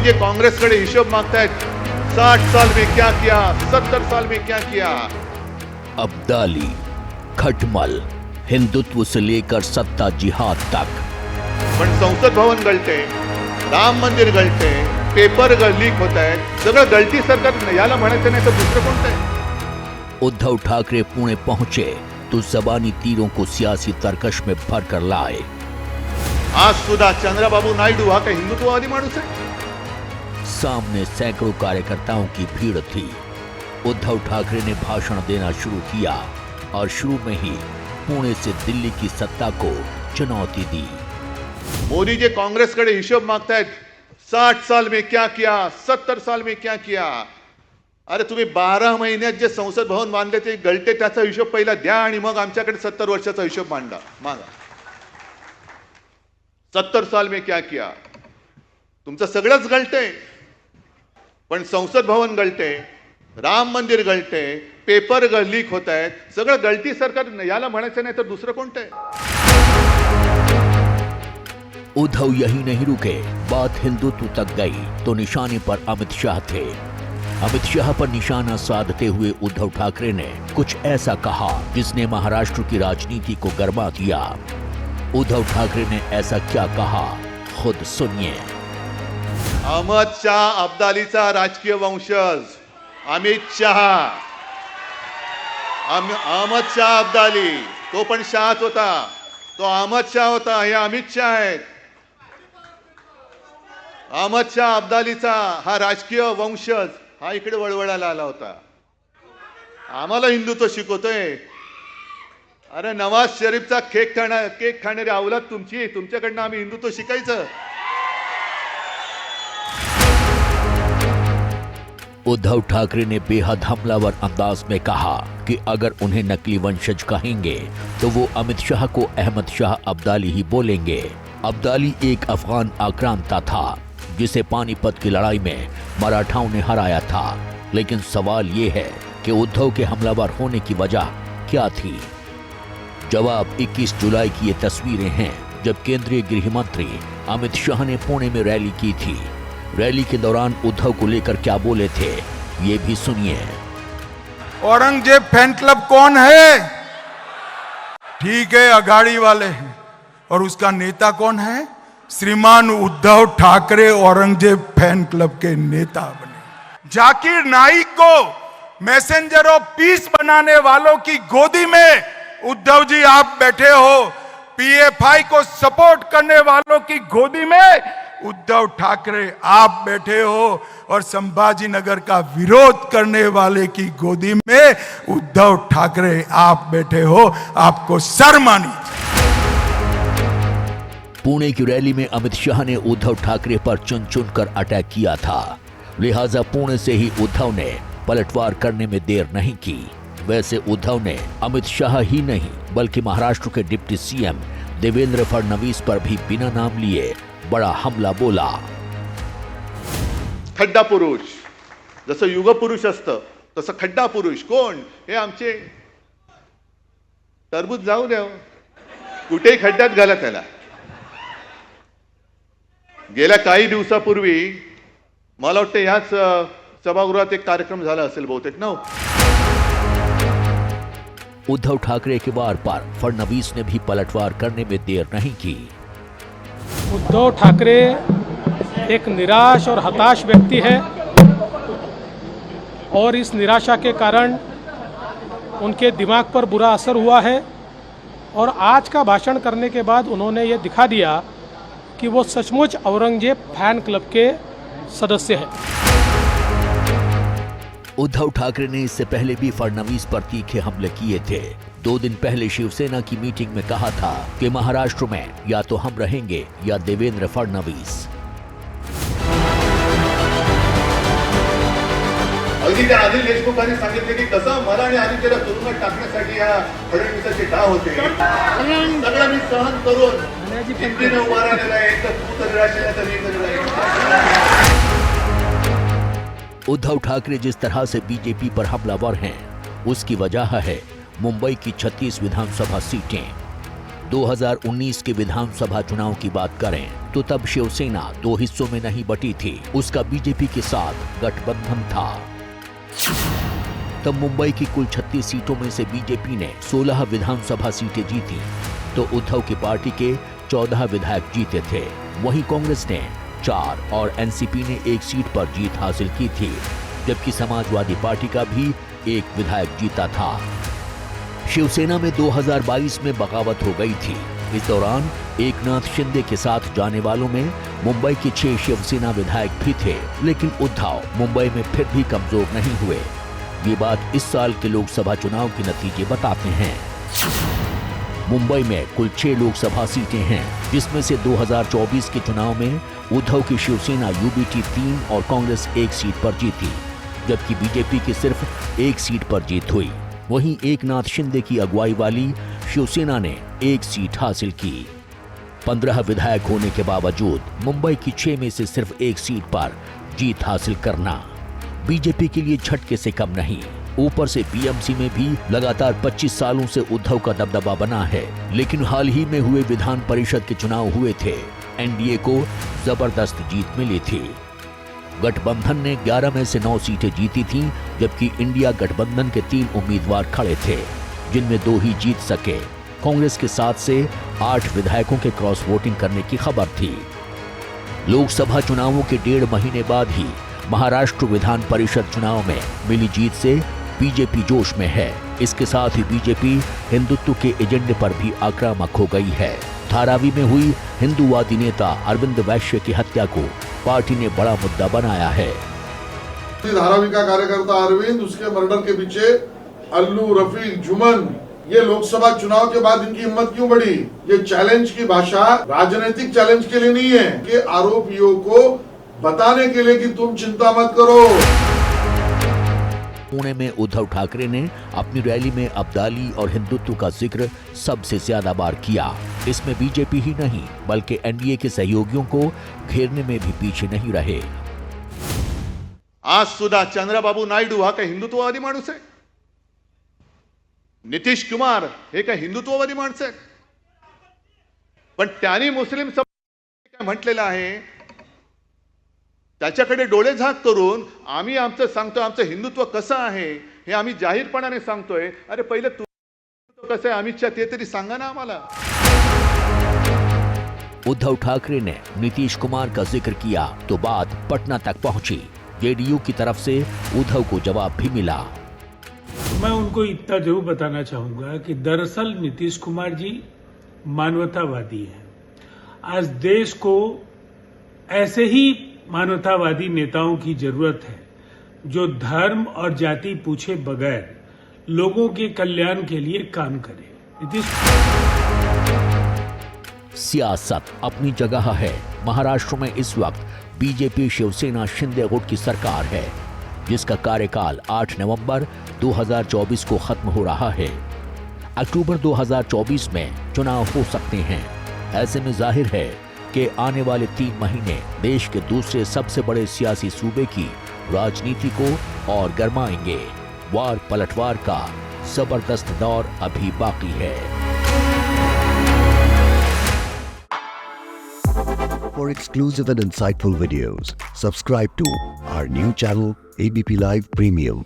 जे कांग्रेसकडे हिशोब मागतायत 60 साल में क्या किया, 70 साल में क्या किया। अब्दाली, खटमल, हिंदुत्व से लेकर सत्ता जिहाद तक। पण संसद भवन गळते, राम मंदिर गळते, पेपर लीक होत आहेत, सगळं गळती सरकार याला म्हणायचं नाही तर दुसरं कोणतं आहे। उद्धव ठाकरे पुणे पहुंचे तो जबानी तीरों को सियासी तरकश में भरकर लाए। आज सुद्धा चंद्रबाबू नायडू हा काही हिंदुत्ववादी माणूस आहे। सामने सैकड़ों कार्यकर्ताओं की भीड़ थी। उद्धव ठाकरे ने भाषण देना शुरू किया और शुरू में ही पुणे से दिल्ली की सत्ता को चुनौती दी। मोदी जे कांग्रेसकडे हिशोब मागतायत 60 साल में क्या किया, 70 साल में क्या किया। अरे तुम्ही 12 महिन्यात जे संसद भवन बांधले ते गळते, त्याचा हिशोब पहिला द्या आणि मग आमच्याकडे 70 वर्षाचा हिशोब मागा। 70 साल में क्या किया, तुमचं सगळंच गळते, पण संसद भवन गळते, राम मंदिर गळते, पेपर लीक होत आहेत, सगळं गळती सरकार याला म्हणायचं नाही तर दुसरं कोणतं आहे। उद्धव यही नहीं रुके, बात हिंदुत्व तक गई तो निशाने पर अमित शाह थे। अमित शाह पर निशाना साधते हुए उद्धव ठाकरे ने कुछ ऐसा कहा जिसने महाराष्ट्र की राजनीति को गरमा दिया। उद्धव ठाकरे ने ऐसा क्या कहा, खुद सुनिए। अहमद शाह अब्दालीचा राजकीय वंशज अमित शाह, अहमद शाह अब्दाली, तो पण शाहच होता, तो अहमद शाह होता, हे अमित शाह आहेत। अहमद शाह अब्दालीचा हा राजकीय वंशज हा इकडे वळवळायला आला होता, आम्हाला हिंदुत्व शिकवतोय। अरे नवाज शरीफचा केक खाणारी अवलाद तुमच्याकडनं आम्ही हिंदुत्व शिकायचं। उद्धव ठाकरे ने बेहद हमलावर अंदाज में कहा कि अगर उन्हें नकली वंशज कहेंगे तो वो अमित शाह को अहमद शाह अब्दाली ही बोलेंगे। अब्दाली एक अफगान आक्रांता था जिसे पानीपत की लड़ाई में मराठाओं ने हराया था। लेकिन सवाल ये है कि उद्धव के हमलावर होने की वजह क्या थी। जवाब 21 जुलाई की ये तस्वीरें हैं जब केंद्रीय गृह मंत्री अमित शाह ने पुणे में रैली की थी। रैली के दौरान उद्धव को लेकर क्या बोले थे, ये भी सुनिए। औरंगजेब फैन क्लब कौन है? ठीक है, अघाड़ी वाले हैं। और उसका नेता कौन है? श्रीमान उद्धव ठाकरे औरंगजेब फैन क्लब के नेता बने। जाकिर नाइक को मैसेंजर ऑफ पीस बनाने वालों की गोदी में उद्धव जी आप बैठे हो। पीएफआई को सपोर्ट करने वालों की गोदी में उद्धव ठाकरे आप बैठे हो। और संभाजी नगर का विरोध करने वाले की गोदी में उद्धव ठाकरे आप बैठे हो। आपको शर्म आनी चाहिए। पुणे की रैली में अमित शाह ने उद्धव ठाकरे पर चुन चुन कर अटैक किया था। लिहाजा पुणे से ही उद्धव ने पलटवार करने में देर नहीं की। वैसे उद्धव ने अमित शाह ही नहीं बल्कि महाराष्ट्र के डिप्टी सीएम देवेंद्र फडणवीस पर भी बिना नाम लिए बड़ा हमला बोला। खड्डा पुरुष, जसं युग पुरुष असतं तसं खड्डा पुरुष कोण? हे आमचे टरबूज जाऊ द्या, कुठेही खड्ड्यात घाला त्याला। गेल्या काही दिवसापूर्वी मला वाटतं याच सभागृहात एक कार्यक्रम झाला असेल बहुतेक ना। उद्धव ठाकरे के वार पर फडणवीस ने भी पलटवार करने में देर नहीं की। उद्धव ठाकरे एक निराश और हताश व्यक्ति है और इस निराशा के कारण उनके दिमाग पर बुरा असर हुआ है। और आज का भाषण करने के बाद उन्होंने ये दिखा दिया कि वो सचमुच औरंगजेब फैन क्लब के सदस्य हैं। उद्धव ठाकरे ने इससे पहले भी फडणवीस पर तीखे हमले किए थे। 2 दिन पहले शिवसेना की मीटिंग में कहा था कि महाराष्ट्र में या तो हम रहेंगे या देवेंद्र फडणवीस। अगदी त्या अनिल देशमुखांनी सांगितले की कसं मला आणि आदित्यला तुरुंगात टाकण्यासाठी या फडणवीसाचे डाव होते, सगळं मी सहन करून जिद्दीने उभा राहिलेला आहे, तर तू तर राशीला तर मी तर राहील। उद्धव ठाकरे जिस तरह से बीजेपी पर हमलावर हैं, उसकी वजह है मुंबई की 36 विधानसभा सीटें। 2019 के विधानसभा चुनाव की बात करें तो तब शिवसेना 2 हिस्सों में नहीं बटी थी, उसका बीजेपी के साथ गठबंधन था। तब मुंबई की कुल 36 सीटों में से बीजेपी ने 16 विधानसभा सीटें जीती तो उद्धव की पार्टी के 14 विधायक जीते थे। वहीं कांग्रेस ने 4 और एनसीपी ने 1 सीट पर जीत हासिल की थी, जबकि समाजवादी पार्टी का भी 1 विधायक जीता था। शिवसेना में 2022 में बगावत हो गई थी। इस दौरान एकनाथ शिंदे के साथ जाने वालों में मुंबई के 6 शिवसेना विधायक भी थे, लेकिन उद्धव मुंबई में फिर भी कमजोर नहीं हुए। ये बात इस साल के लोकसभा चुनाव के नतीजे बताते हैं। मुंबई में कुल 6 लोकसभा सीटें हैं, जिसमें से 2024 के चुनाव में उद्धव की शिवसेना यूबीटी 3 और कांग्रेस 1 सीट पर जीती, जबकि बीजेपी की सिर्फ 1 सीट पर जीत हुई। वहीं एकनाथ शिंदे की अगुवाई वाली शिवसेना ने 1 सीट हासिल की। 15 विधायक होने के बावजूद मुंबई की 6 में से सिर्फ 1 सीट पर जीत हासिल करना बीजेपी के लिए झटके से कम नहीं। ऊपर से बीएमसी में भी लगातार 25 सालों से उद्धव का दबदबा बना है, लेकिन हाल ही में हुए विधान परिषद के चुनाव हुए थे, एनडीए को जबरदस्त जीत मिली थी। गठबंधन ने 11 में से 9 सीटें जीती थीं, जबकि इंडिया गठबंधन के 3 उम्मीदवार खड़े थे, जिनमें 2 ही जीत सके। कांग्रेस के 7 से 8 विधायकों के क्रॉस वोटिंग करने की खबर थी। लोकसभा चुनावों के 1.5 महीने बाद ही महाराष्ट्र विधान परिषद चुनाव में मिली जीत से बीजेपी जोश में है। इसके साथ ही बीजेपी हिंदुत्व के एजेंडे पर भी आक्रामक हो गई है। धारावी में हुई हिंदूवादी नेता अरविंद वैश्य की हत्या को पार्टी ने बड़ा मुद्दा बनाया है। धारावी का कार्यकर्ता अरविंद, उसके मर्डर के पीछे अल्लू, रफीक, जुमन, ये लोकसभा चुनाव के बाद इनकी हिम्मत क्यों बढ़ी? ये चैलेंज की भाषा राजनीतिक चैलेंज के लिए नहीं है, कि आरोपियों को बताने के लिए कि तुम चिंता मत करो। पुणे में उद्धव ठाकरे ने अपनी रैली में अब्दाली और हिंदुत्व का जिक्र सबसे ज्यादा बार किया। इसमें बीजेपी ही नहीं बल्कि एनडीए के सहयोगियों को घेरने में भी पीछे नहीं रहे। आज सुद्धा चंद्रबाबू नायडू हा काही हिंदुत्ववादी माणूस आहे? नितीश कुमार हे काय हिंदुत्ववादी माणसं आहेत? पण त्यांनी मुस्लिम समाज काय म्हटलेलं आहे, त्याच्याकडे डोळे झाक करून आम्ही आमचं सांगतो, आमचं हिंदुत्व कसं आहे हे आम्ही जाहीरपणाने सांगतोय। अरे पहिले तू कसं आहे अमित शाह ते तरी सांगा ना आम्हाला। उद्धव ठाकरे ने नीतीश कुमार का जिक्र किया तो बात पटना तक पहुंची। जेडीयू की तरफ से उद्धव को जवाब भी मिला। मैं उनको इतना जरूर बताना चाहूंगा कि दरअसल नीतीश कुमार जी मानवतावादी हैं। आज देश को ऐसे ही मानवतावादी नेताओं की जरूरत है जो धर्म और जाति पूछे बगैर लोगों के कल्याण के लिए काम करे। सियासत अपनी जगह है। महाराष्ट्र में इस वक्त बीजेपी शिवसेना शिंदे गुट की सरकार है, जिसका कार्यकाल 8 नवंबर 2024 को खत्म हो रहा है। अक्टूबर 2024 में चुनाव हो सकते हैं। ऐसे में जाहिर है कि आने वाले 3 महीने देश के दूसरे सबसे बड़े सियासी सूबे की राजनीति को और गरमाएंगे। वार पलटवार का जबरदस्त दौर अभी बाकी है। For exclusive and insightful videos, subscribe to our new channel ABP Live Premium.